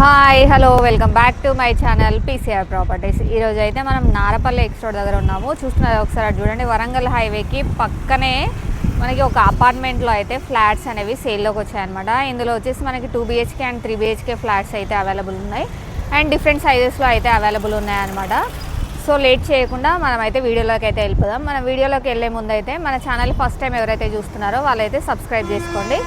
Hi hello welcome back to my channel PCR properties. ఈరోజు అయితే మనం నారపల్లి ఎక్స్ రోడ్ దగ్గర ఉన్నాము. చూస్తున్నారు ఒకసారి చూడండి, వరంగల్ హైవేకి పక్కనే మనకి ఒక అపార్ట్మెంట్లో అయితే ఫ్లాట్స్ అనేవి సేల్లోకి వచ్చాయన్నమాట. ఇందులో వచ్చేసి మనకి 2 BHK అండ్ 3 BHK ఫ్లాట్స్ అయితే అవైలబుల్ ఉన్నాయి అండ్ డిఫరెంట్ సైజెస్లో అయితే అవైలబుల్ ఉన్నాయన్నమాట. సో లేట్ చేయకుండా మనం అయితే వీడియోలోకి అయితే వెళ్ళిపోదాం. మన వీడియోలోకి వెళ్ళే ముందు అయితే మన ఛానల్ ఫస్ట్ టైం ఎవరైతే చూస్తున్నారో వాళ్ళైతే సబ్స్క్రైబ్ చేసుకోండి.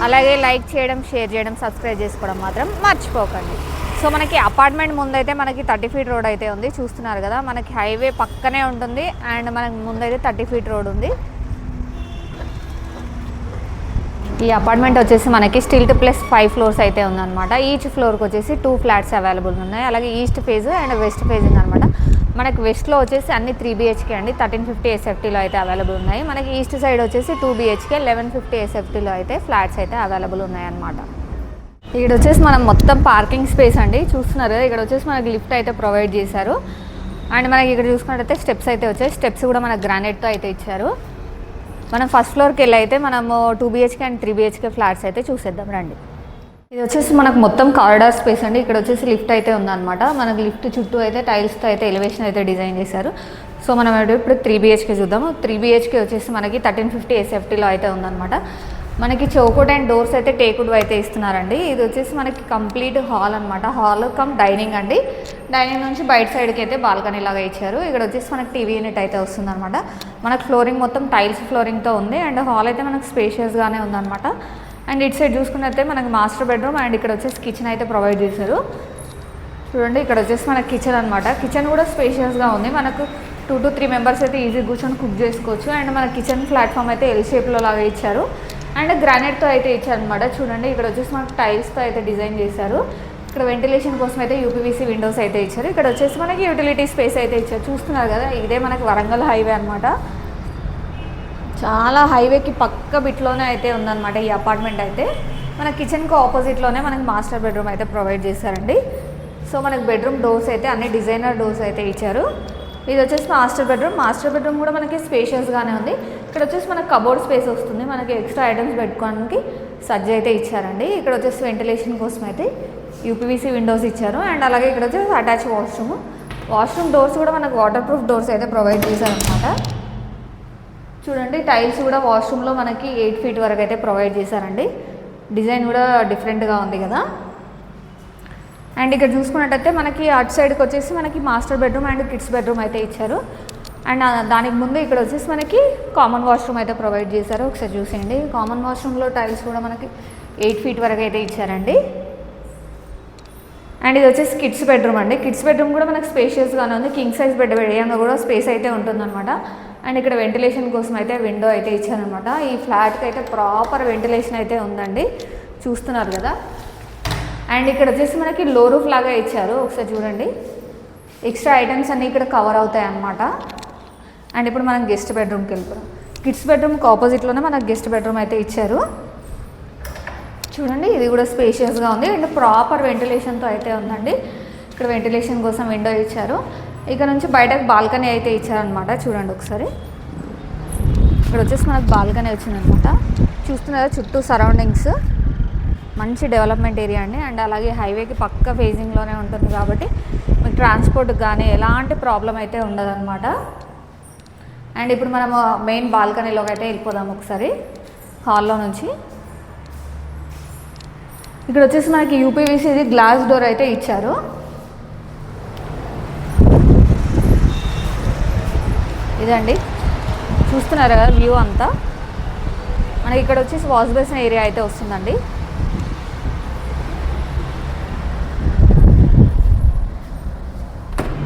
అలాగే లైక్ చేయడం, షేర్ చేయడం, సబ్స్క్రైబ్ చేసుకోవడం మాత్రం మర్చిపోకండి. సో మనకి అపార్ట్మెంట్ ముందైతే మనకి 30 ఫీట్ రోడ్ అయితే ఉంది. చూస్తున్నారు కదా, మనకి హైవే పక్కనే ఉంటుంది అండ్ మనకి ముందైతే 30 ఫీట్ రోడ్ ఉంది. ఈ అపార్ట్మెంట్ వచ్చేసి మనకి స్టిల్ట్ ప్లస్ 5 ఫ్లోర్స్ అయితే ఉందన్నమాట. ఈచ్ ఫ్లోర్కి వచ్చేసి 2 ఫ్లాట్స్ అవైలబుల్ ఉన్నాయి. అలాగే east phase and west phase ఉందన్నమాట. మనకి వెస్ట్లో వచ్చేసి అన్ని 3 BHK అండి, 1350 SFTలో అయితే అవైలబుల్ ఉన్నాయి. మనకి ఈస్ట్ సైడ్ వచ్చేసి 2 BHK 1150 SFTలో అయితే ఫ్లాట్స్ అయితే అవైలబుల్ ఉన్నాయన్నమాట. ఇక్కడ వచ్చేసి మనం మొత్తం పార్కింగ్ స్పేస్ అండి. చూస్తున్నారు కదా, ఇక్కడ వచ్చేసి మనకి లిఫ్ట్ అయితే ప్రొవైడ్ చేశారు అండ్ మనకి ఇక్కడ చూసుకున్నట్టయితే స్టెప్స్ అయితే వచ్చాయి. స్టెప్స్ కూడా మనకు గ్రానైట్తో అయితే ఇచ్చారు. మనం ఫస్ట్ ఫ్లోర్కి వెళ్ళి అయితే మనము 2 BHK అండ్ 3 BHK ఫ్లాట్స్ అయితే చూసేద్దాం రండి. ఇది వచ్చేసి మనకు మొత్తం కారిడార్ స్పేస్ అండి. ఇక్కడ వచ్చేసి లిఫ్ట్ అయితే ఉందన్నమాట. మనకి లిఫ్ట్ చుట్టూ అయితే టైల్స్తో అయితే ఎలివేషన్ అయితే డిజైన్ చేశారు. సో మనం ఇప్పుడు 3 BHK చూద్దాము. 3 BHK వచ్చేసి మనకి 1350 SFTలో అయితే ఉందన్నమాట. మనకి చౌకోట్ అండ్ డోర్స్ అయితే టేకుడ్ అయితే ఇస్తున్నారండి. ఇది వచ్చేసి మనకి కంప్లీట్ హాల్ అనమాట. హాల్ కమ్ డైనింగ్ అండి. డైనింగ్ నుంచి బయట సైడ్కి అయితే బాల్కనీ లాగా ఇచ్చారు. ఇక్కడ వచ్చేసి మనకి టీవీ యూనిట్ అయితే వస్తుందన్నమాట. మనకు ఫ్లోరింగ్ మొత్తం టైల్స్ ఫ్లోరింగ్తో ఉంది అండ్ హాల్ అయితే మనకు స్పేషియస్గానే ఉందన్నమాట. అండ్ ఇటు సైడ్ చూసుకున్నట్లయితే మనకి మాస్టర్ బెడ్రూమ్ అండ్ ఇక్కడ వచ్చేసి కిచెన్ అయితే ప్రొవైడ్ చేశారు. చూడండి, ఇక్కడ వచ్చేసి మనకి కిచెన్ అనమాట. కిచెన్ కూడా స్పేషియస్గా ఉంది. మనకు 2 to 3 మెంబర్స్ అయితే ఈజీ కూర్చొని కుక్ చేసుకోవచ్చు. అండ్ మన కిచెన్ ప్లాట్ఫామ్ అయితే ఎల్ షేప్లో లాగా ఇచ్చారు అండ్ గ్రానైట్తో అయితే ఇచ్చారనమాట. చూడండి, ఇక్కడ వచ్చేసి మనకు టైల్స్తో అయితే డిజైన్ చేశారు. ఇక్కడ వెంటిలేషన్ కోసం అయితే UPVC విండోస్ అయితే ఇచ్చారు. ఇక్కడ వచ్చేసి మనకి యూటిలిటీ స్పేస్ అయితే ఇచ్చారు. చూస్తున్నారు కదా, ఇదే మనకి వరంగల్ హైవే అనమాట. చాలా హైవేకి పక్క బిట్లోనే అయితే ఉందన్నమాట ఈ అపార్ట్మెంట్ అయితే. మన కిచెన్కి ఆపోజిట్లోనే మనకి మాస్టర్ బెడ్రూమ్ అయితే ప్రొవైడ్ చేశారండి. సో మనకి బెడ్రూమ్ డోర్స్ అయితే అన్ని డిజైనర్ డోర్స్ అయితే ఇచ్చారు. ఇది వచ్చేసి మాస్టర్ బెడ్రూమ్. మాస్టర్ బెడ్రూమ్ కూడా మనకి స్పేషియస్గానే ఉంది. ఇక్కడ వచ్చేసి మనకి కబోర్డ్ స్పేస్ వస్తుంది. మనకి ఎక్స్ట్రా ఐటమ్స్ పెట్టుకోవడానికి సజ్జ అయితే ఇచ్చారండి. ఇక్కడ వచ్చేసి వెంటిలేషన్ కోసం అయితే UPVC విండోస్ ఇచ్చారు అండ్ అలాగే ఇక్కడ వచ్చేసి అటాచ్ వాష్రూమ్ డోర్స్ కూడా మనకు వాటర్ ప్రూఫ్ డోర్స్ అయితే ప్రొవైడ్ చేశారనమాట. చూడండి, టైల్స్ కూడా వాష్రూమ్లో మనకి 8 ఫీట్ వరకు అయితే ప్రొవైడ్ చేశారండి. డిజైన్ కూడా డిఫరెంట్గా ఉంది కదా. అండ్ ఇక్కడ చూసుకున్నట్టయితే మనకి అటు సైడ్కి వచ్చేసి మనకి master bedroom and kids bedroom అయితే ఇచ్చారు. అండ్ దానికి ముందు ఇక్కడ వచ్చేసి మనకి కామన్ వాష్రూమ్ అయితే ప్రొవైడ్ చేశారు. ఒకసారి చూసేయండి, కామన్ వాష్రూమ్లో టైల్స్ కూడా మనకి 8 ఫీట్ వరకు అయితే ఇచ్చారండి. అండ్ ఇది వచ్చేసి కిడ్స్ బెడ్రూమ్ అండి. కిడ్స్ బెడ్రూమ్ కూడా మనకి స్పేషియస్గానే ఉంది. కింగ్ సైజ్ బెడ్ వేయంగా కూడా స్పేస్ అయితే ఉంటుందన్నమాట. అండ్ ఇక్కడ వెంటిలేషన్ కోసం అయితే విండో అయితే ఇచ్చారనమాట. ఈ ఫ్లాట్కి అయితే ప్రాపర్ వెంటిలేషన్ అయితే ఉందండి. చూస్తున్నారు కదా. అండ్ ఇక్కడ వచ్చేసి మనకి లో రూఫ్ లాగా ఇచ్చారు. ఒకసారి చూడండి, ఎక్స్ట్రా ఐటమ్స్ అన్నీ ఇక్కడ కవర్ అవుతాయి అన్నమాట. అండ్ ఇప్పుడు మనం గెస్ట్ బెడ్రూమ్కి వెళ్ళిపోయాం. కిడ్స్ బెడ్రూమ్కి ఆపోజిట్లోనే మనకు గెస్ట్ బెడ్రూమ్ అయితే ఇచ్చారు. చూడండి, ఇది కూడా స్పేషియస్గా ఉంది అండ్ ప్రాపర్ వెంటిలేషన్తో అయితే ఉందండి. ఇక్కడ వెంటిలేషన్ కోసం విండో ఇచ్చారు. ఇక్కడ నుంచి బయటకు బాల్కనీ అయితే ఇచ్చారనమాట. చూడండి ఒకసారి, ఇక్కడ వచ్చేసి మనకు బాల్కనీ వచ్చిందనమాట. చూస్తున్నారా, చుట్టూ సరౌండింగ్స్ మంచి డెవలప్మెంట్ ఏరియా అండి. అండ్ అలాగే హైవేకి పక్క ఫేజింగ్లోనే ఉంటుంది కాబట్టి మీకు ట్రాన్స్పోర్ట్కి కానీ ఎలాంటి ప్రాబ్లం అయితే ఉండదన్నమాట. అండ్ ఇప్పుడు మనము మెయిన్ బాల్కనీలోకి అయితే వెళ్ళిపోదాం ఒకసారి హాల్లో నుంచి. ఇక్కడ వచ్చేసి మనకి UPVC గ్లాస్ డోర్ అయితే ఇచ్చారు. ఇదండి, చూస్తున్నారు కదా వ్యూ అంతా. మనకి ఇక్కడ వచ్చేసి వాష్ బేసిన్ ఏరియా అయితే వస్తుందండి.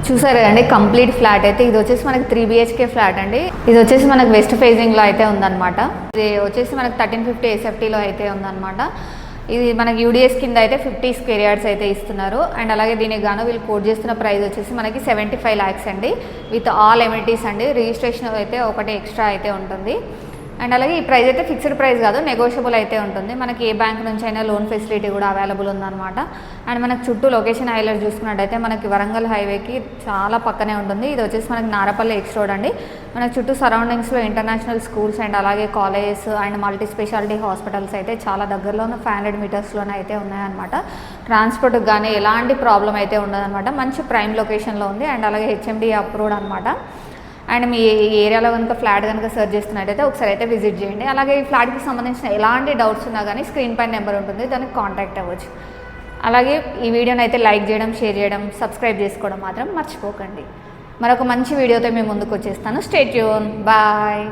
చూసారు కదండి కంప్లీట్ ఫ్లాట్ అయితే. ఇది వచ్చేసి మనకి 3 BHK ఫ్లాట్ అండి. ఇది వచ్చేసి మనకి వెస్ట్ ఫేజింగ్లో అయితే ఉందన్నమాట. ఇది వచ్చేసి మనకి 1350 SFTలో అయితే ఉందన్నమాట. ఇది మనకి UDS కింద అయితే 50 స్క్వేర్ యార్డ్స్ అయితే ఇస్తున్నారు. అండ్ అలాగే దీనికి గాను వీళ్ళు కోట్ చేస్తున్న ప్రైస్ వచ్చేసి మనకి 75 lakhs అండి, విత్ ఆల్ ఎమ్యూనిటీస్ అండి. రిజిస్ట్రేషన్ అయితే ఒకటి ఎక్స్ట్రా అయితే ఉంటుంది. అండ్ అలాగే ఈ ప్రైస్ అయితే ఫిక్స్డ్ ప్రైస్ కాదు, నెగోషియబుల్ అయితే ఉంటుంది. మనకి ఏ బ్యాంక్ నుంచి అయినా లోన్ ఫెసిలిటీ కూడా అవైలబుల్ ఉందన్నమాట. అండ్ మనకు చుట్టూ లొకేషన్ హైలైట్ చూసుకున్నట్టయితే మనకి వరంగల్ హైవేకి చాలా పక్కనే ఉంటుంది. ఇది వచ్చేసి మనకి నారపల్లి ఎక్స్ రోడ్ అండి. మనకి చుట్టూ సరౌండింగ్స్లో ఇంటర్నేషనల్ స్కూల్స్ అండ్ అలాగే colleges and multi speciality hospitals అయితే చాలా దగ్గరలోనే 500 మీటర్స్లోనే అయితే ఉన్నాయన్నమాట. ట్రాన్స్పోర్ట్కి కానీ ఎలాంటి ప్రాబ్లం అయితే ఉండదన్నమాట. మంచి ప్రైమ్ లొకేషన్లో ఉంది అండ్ అలాగే హెచ్ఎండి అప్రూవ్డ్ అనమాట. అండ్ మీ ఏరియాలో కనుక ఫ్లాట్ కనుక సెర్చ్ చేస్తున్నట్టయితే ఒకసారి అయితే విజిట్ చేయండి. అలాగే ఈ ఫ్లాట్కి సంబంధించిన ఎలాంటి డౌట్స్ ఉన్నా కానీ స్క్రీన్ పైన నెంబర్ ఉంటుంది, దానికి కాంటాక్ట్ అవ్వచ్చు. అలాగే ఈ వీడియోని అయితే లైక్ చేయడం, షేర్ చేయడం, సబ్స్క్రైబ్ చేసుకోవడం మాత్రం మర్చిపోకండి. మరొక మంచి వీడియోతో మేము ముందుకు వచ్చేస్తాను. Stay tune, bye.